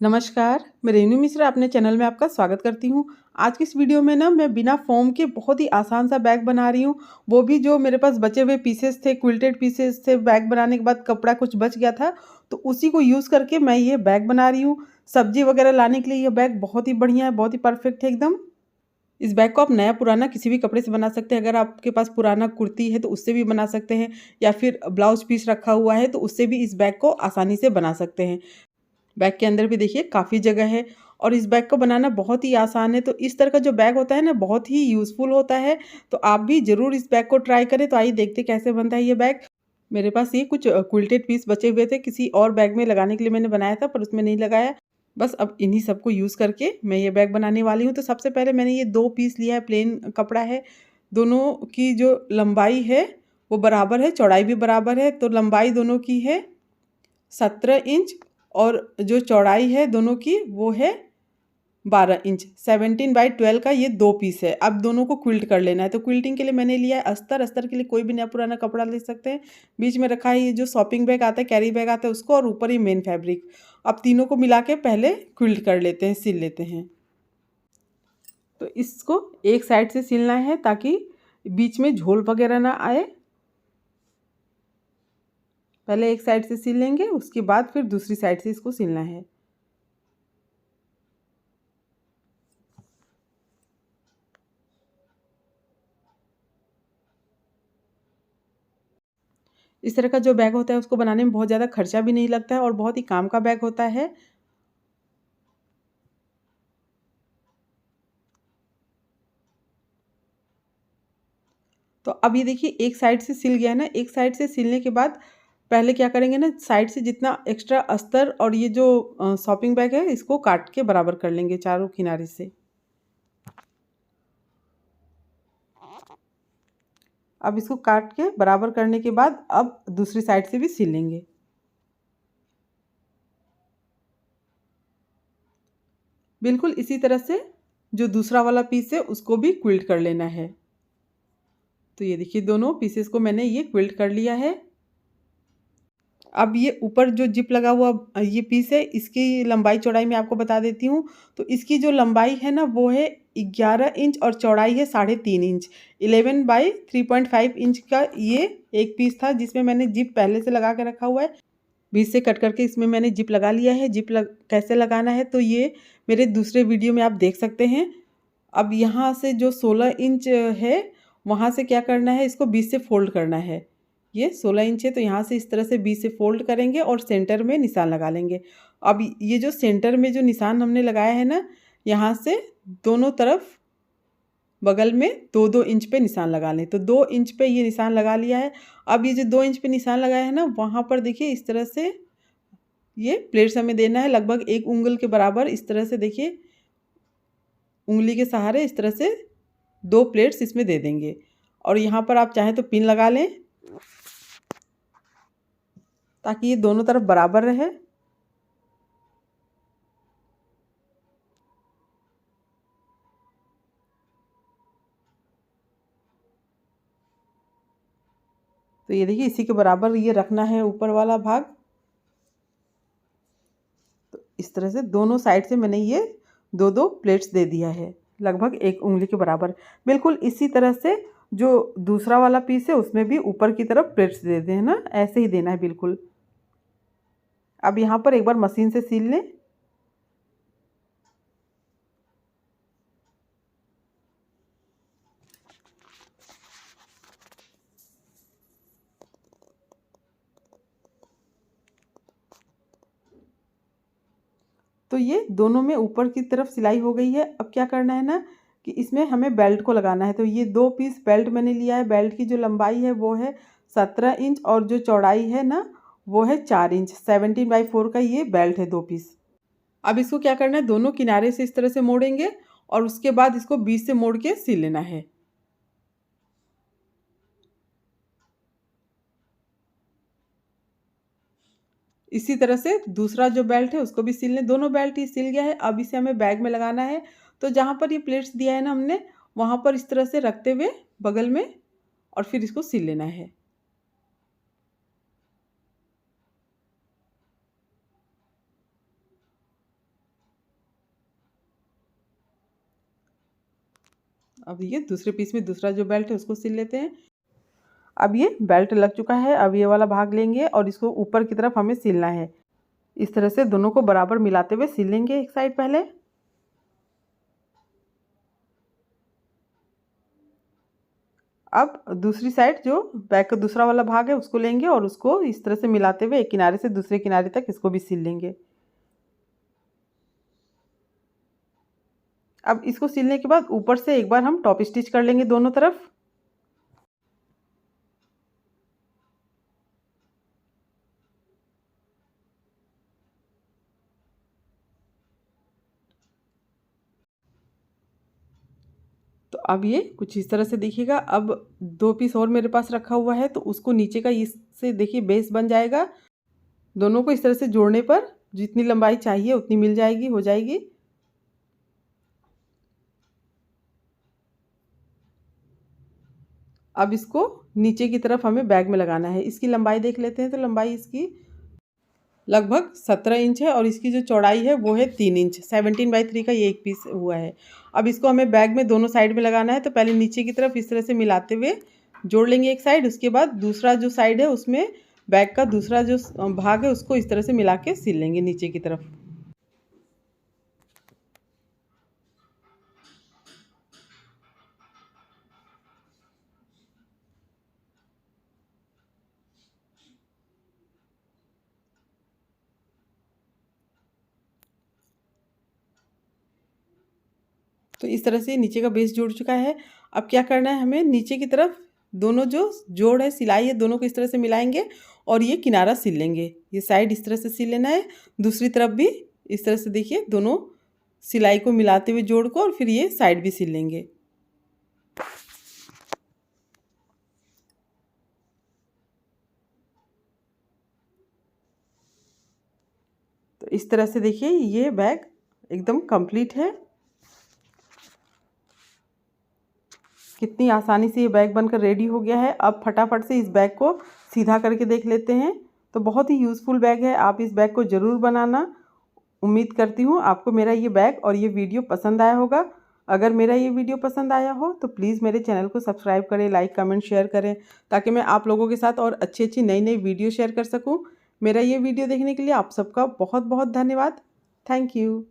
नमस्कार, मैं रेनू मिश्रा अपने चैनल में आपका स्वागत करती हूँ। आज की इस वीडियो में ना मैं बिना फ़ोम के बहुत ही आसान सा बैग बना रही हूँ। वो भी जो मेरे पास बचे हुए पीसेस थे, क्विल्टेड पीसेस थे, बैग बनाने के बाद कपड़ा कुछ बच गया था, तो उसी को यूज़ करके मैं ये बैग बना रही हूँ। सब्ज़ी वगैरह लाने के लिए ये बैग बहुत ही बढ़िया है, बहुत ही परफेक्ट है एकदम। इस बैग को आप नया पुराना किसी भी कपड़े से बना सकते हैं। अगर आपके पास पुराना कुर्ती है तो उससे भी बना सकते हैं, या फिर ब्लाउज़ पीस रखा हुआ है तो उससे भी इस बैग को आसानी से बना सकते हैं। बैग के अंदर भी देखिए काफ़ी जगह है और इस बैग को बनाना बहुत ही आसान है। तो इस तरह का जो बैग होता है ना, बहुत ही यूज़फुल होता है। तो आप भी ज़रूर इस बैग को ट्राई करें। तो आइए देखते कैसे बनता है ये बैग। मेरे पास ये कुछ क्विल्टेड पीस बचे हुए थे, किसी और बैग में लगाने के लिए मैंने बनाया था पर उसमें नहीं लगाया। बस अब इन्हीं सबको यूज़ करके मैं ये बैग बनाने वाली हूँ। तो सबसे पहले मैंने ये 2 पीस लिया है, प्लेन कपड़ा है। दोनों की जो लंबाई है वो बराबर है, चौड़ाई भी बराबर है। तो लंबाई दोनों की है 17 इंच और जो चौड़ाई है दोनों की वो है 12 इंच। 17/12 का ये 2 पीस है। अब दोनों को क्विल्ट कर लेना है। तो क्विल्टिंग के लिए मैंने लिया है अस्तर। अस्तर के लिए कोई भी नया पुराना कपड़ा ले सकते हैं। बीच में रखा है ये जो शॉपिंग बैग आता है, कैरी बैग आता है उसको, और ऊपर ये मेन फैब्रिक। अब तीनों को मिला के पहले क्विल्ट कर लेते हैं, सिल लेते हैं। तो इसको एक साइड से सिलना है ताकि बीच में झोल वगैरह ना आए। पहले एक साइड से सिल लेंगे, उसके बाद फिर दूसरी साइड से इसको सिलना है। इस तरह का जो बैग होता है उसको बनाने में बहुत ज़्यादा खर्चा भी नहीं लगता है और बहुत ही काम का बैग होता है। तो अब ये देखिए एक साइड से सिल गया है ना। एक साइड से सिलने के बाद पहले क्या करेंगे ना, साइड से जितना एक्स्ट्रा अस्तर और ये जो शॉपिंग बैग है इसको काट के बराबर कर लेंगे चारों किनारे से। अब इसको काट के बराबर करने के बाद अब दूसरी साइड से भी सिल लेंगे। बिल्कुल इसी तरह से जो दूसरा वाला पीस है उसको भी क्विल्ट कर लेना है। तो ये देखिए दोनों पीसेस को मैंने ये क्विल्ट कर लिया है। अब ये ऊपर जो जिप लगा हुआ ये पीस है, इसकी लंबाई चौड़ाई मैं आपको बता देती हूँ। तो इसकी जो लंबाई है ना वो है 11 इंच और चौड़ाई है 3.5 इंच। 11/3.5 इंच का ये एक पीस था जिसमें मैंने जिप पहले से लगा के रखा हुआ है। बीच से कट करके इसमें मैंने जिप लगा लिया है। कैसे लगाना है तो ये मेरे दूसरे वीडियो में आप देख सकते हैं। अब यहाँ से जो 16 इंच है वहाँ से क्या करना है, इसको बीच से फोल्ड करना है। ये 16 इंच है तो यहाँ से इस तरह से बीच से फोल्ड करेंगे और सेंटर में निशान लगा लेंगे। अब ये जो सेंटर में जो निशान हमने लगाया है ना, यहाँ से दोनों तरफ बगल में 2-2 इंच पे निशान लगा लें। तो 2 इंच पे ये निशान लगा लिया है। अब ये जो 2 इंच पे निशान लगाया है ना, वहाँ पर देखिए इस तरह से ये प्लेट्स हमें देना है लगभग 1 उंगल के बराबर। इस तरह से देखिए उंगली के सहारे इस तरह से 2 प्लेट्स इसमें दे देंगे। और यहाँ पर आप चाहें तो पिन लगा लें ताकि ये दोनों तरफ बराबर रहे। तो ये देखिए इसी के बराबर ये रखना है ऊपर वाला भाग। तो इस तरह से दोनों साइड से मैंने ये 2-2 प्लेट्स दे दिया है लगभग 1 उंगली के बराबर। बिल्कुल इसी तरह से जो दूसरा वाला पीस है उसमें भी ऊपर की तरफ प्लेट्स दे दें ना, ऐसे ही देना है बिल्कुल। अब यहाँ पर एक बार मशीन से सिल लें। तो ये दोनों में ऊपर की तरफ सिलाई हो गई है। अब क्या करना है ना कि इसमें हमें बेल्ट को लगाना है। तो ये 2 पीस बेल्ट मैंने लिया है। बेल्ट की जो लंबाई है वो है 17 इंच और जो चौड़ाई है ना वो है 4 इंच। 17/4 का ये बेल्ट है 2 पीस। अब इसको क्या करना है, दोनों किनारे से इस तरह से मोड़ेंगे और उसके बाद इसको बीच से मोड़ के सिल लेना है। इसी तरह से दूसरा जो बेल्ट है उसको भी सिल लें। दोनों बेल्ट ही सिल गया है। अब इसे हमें बैग में लगाना है। तो जहाँ पर ये प्लेट्स दिया है ना हमने, वहाँ पर इस तरह से रखते हुए बगल में और फिर इसको सिल लेना है। अब ये दूसरे पीस में दूसरा जो बेल्ट है उसको सिल लेते हैं। अब ये बेल्ट लग चुका है। अब ये वाला भाग लेंगे और इसको ऊपर की तरफ हमें सिलना है। इस तरह से दोनों को बराबर मिलाते हुए सिल लेंगे एक साइड पहले। अब दूसरी साइड जो बैक का दूसरा वाला भाग है उसको लेंगे और उसको इस तरह से मिलाते हुए एक किनारे से दूसरे किनारे तक इसको भी सिल लेंगे। अब इसको सिलने के बाद ऊपर से एक बार हम टॉप स्टिच कर लेंगे दोनों तरफ। तो अब ये कुछ इस तरह से देखिएगा। अब 2 पीस और मेरे पास रखा हुआ है तो उसको नीचे का इससे देखिए बेस बन जाएगा। दोनों को इस तरह से जोड़ने पर जितनी लंबाई चाहिए उतनी मिल जाएगी, हो जाएगी। अब इसको नीचे की तरफ हमें बैग में लगाना है। इसकी लंबाई देख लेते हैं। तो लंबाई इसकी लगभग 17 इंच है और इसकी जो चौड़ाई है वो है 3 इंच। 17/3 का ये एक पीस हुआ है। अब इसको हमें बैग में दोनों साइड में लगाना है। तो पहले नीचे की तरफ इस तरह से मिलाते हुए जोड़ लेंगे एक साइड। उसके बाद दूसरा जो साइड है उसमें बैग का दूसरा जो भाग है उसको इस तरह से मिला के सिल लेंगे नीचे की तरफ। तो इस तरह से नीचे का बेस जुड़ चुका है। अब क्या करना है, हमें नीचे की तरफ दोनों जो जोड़ है, सिलाई है, दोनों को इस तरह से मिलाएंगे और ये किनारा सिल लेंगे। ये साइड इस तरह से सिल लेना है, दूसरी तरफ भी इस तरह से देखिए दोनों सिलाई को मिलाते हुए जोड़ को, और फिर ये साइड भी सिल लेंगे। तो इस तरह से देखिए ये बैग एकदम कंप्लीट है। कितनी आसानी से ये बैग बनकर रेडी हो गया है। अब फटाफट से इस बैग को सीधा करके देख लेते हैं। तो बहुत ही यूज़फुल बैग है, आप इस बैग को ज़रूर बनाना। उम्मीद करती हूँ आपको मेरा ये बैग और ये वीडियो पसंद आया होगा। अगर मेरा ये वीडियो पसंद आया हो तो प्लीज़ मेरे चैनल को सब्सक्राइब करें, लाइक कमेंट शेयर करें, ताकि मैं आप लोगों के साथ और अच्छी अच्छी नई नई वीडियो शेयर कर सकूँ। मेरा ये वीडियो देखने के लिए आप सबका बहुत बहुत धन्यवाद। Thank you.